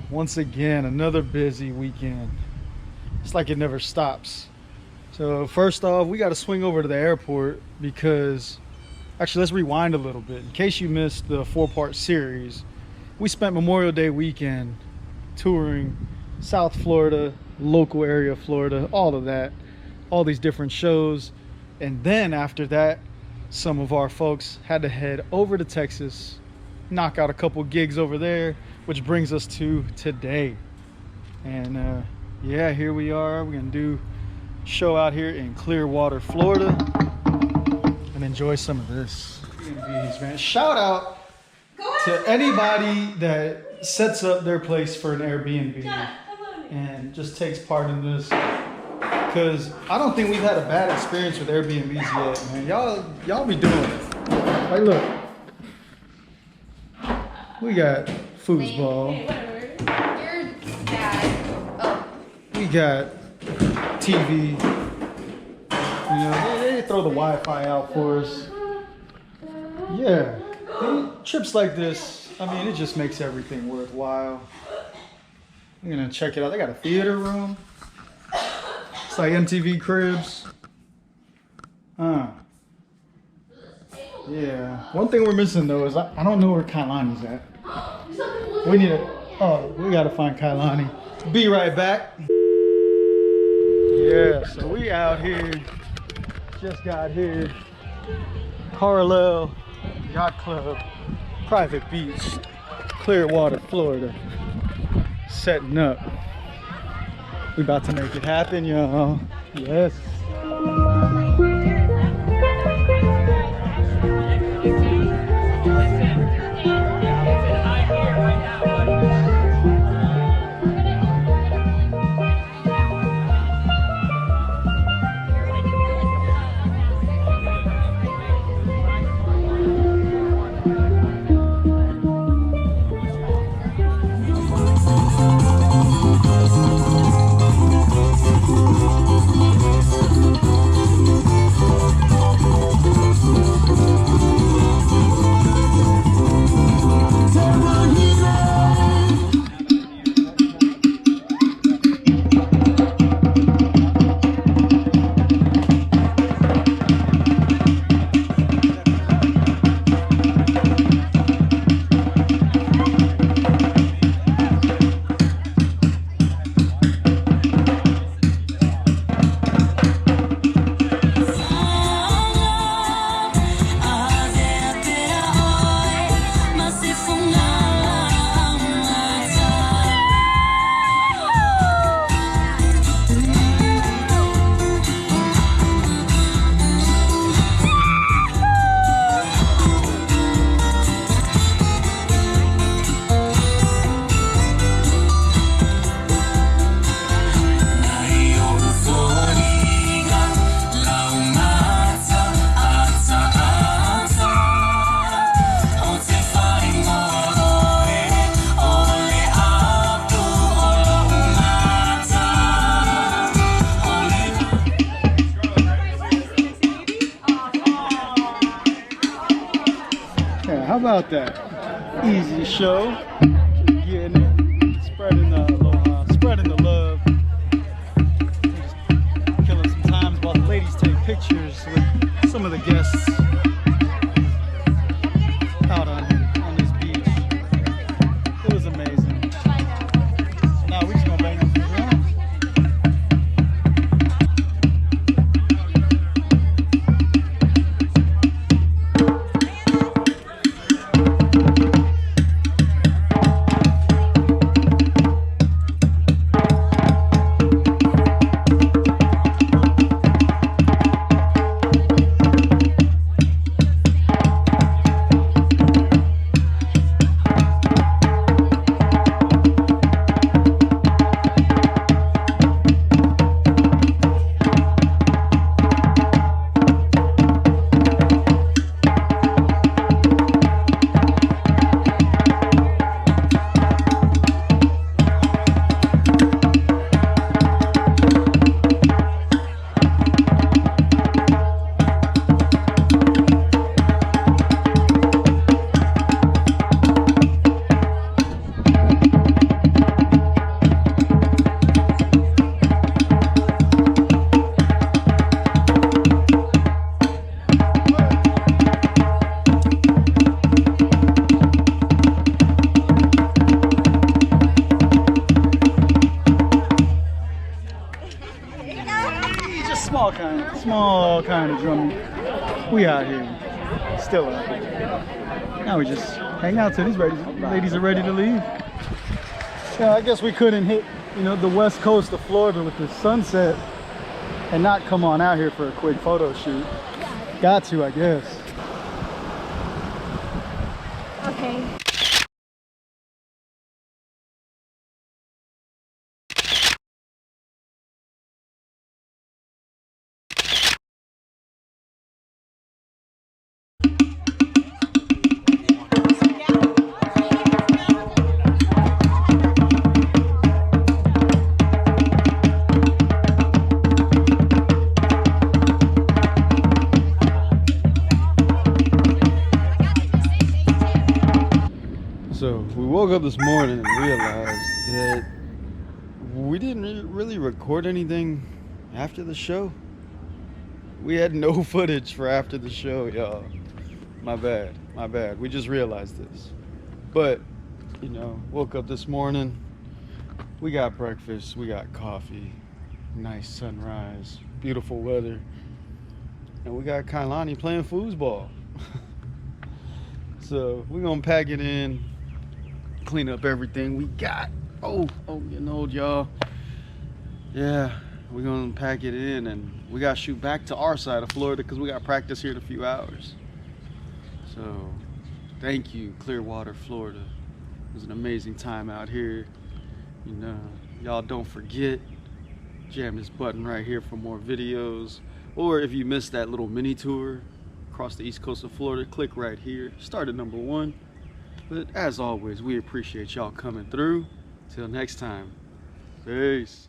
Once again, another busy weekend. It's like it never stops. So first off, we got to swing over to the airport because, actually, let's rewind a little bit. In case you missed the 4-part series, we spent Memorial Day weekend touring South Florida, local area of Florida, all of that, all these different shows. And then after that, some of our folks had to head over to Texas, knock out a couple gigs over there, which brings us to today. And yeah, here we are. We're gonna do a show out here in Clearwater, Florida, and enjoy some of this. Airbnbs, man. Shout out to anybody that sets up their place for an Airbnb and just takes part in this, because I don't think we've had a bad experience with Airbnbs yet, man. Y'all be doing it. Like, look, we got foosball. Hey, whatever. You're bad. Oh. We got TV. You know, they throw the Wi-Fi out for us. Yeah, trips like this, I mean, it just makes everything worthwhile. I'm gonna check it out. They got a theater room. It's like MTV Cribs. Yeah. One thing we're missing though is I don't know where Kailani's at. We need we gotta find Kailani. Be right back. Yeah, so we out here. Just got here. Carlisle Yacht Club, private beach, Clearwater, Florida. Setting up. We about to make it happen, y'all. Yes. How about that? Easy show. Just getting it. Spreading the aloha, spreading the love. Just killing some times while the ladies take pictures with some of the guests out on this beach. It was amazing. So now we're just gonna bang some drums. small kind of drumming. We out here, still out here. Now we just hang out till these ladies are ready to leave. Yeah, I guess we couldn't hit, you know, the west coast of Florida with the sunset and not come on out here for a quick photo shoot. Got to, I guess. Okay. So we woke up this morning and realized that we didn't really record anything after the show. We had no footage for after the show, y'all. My bad. We just realized this. But, you know, woke up this morning. We got breakfast, we got coffee, nice sunrise, beautiful weather. And we got Kailani playing foosball. So we're gonna pack it in, clean up everything we got. Oh, getting old, y'all. Yeah, we're gonna pack it in and we gotta shoot back to our side of Florida because we got practice here in a few hours. So thank you, Clearwater, Florida. It was an amazing time out here. You know, y'all don't forget, jam this button right here for more videos. Or if you missed that little mini tour across the east coast of Florida, click right here. Start at number 1. But as always, we appreciate y'all coming through. Till next time, peace.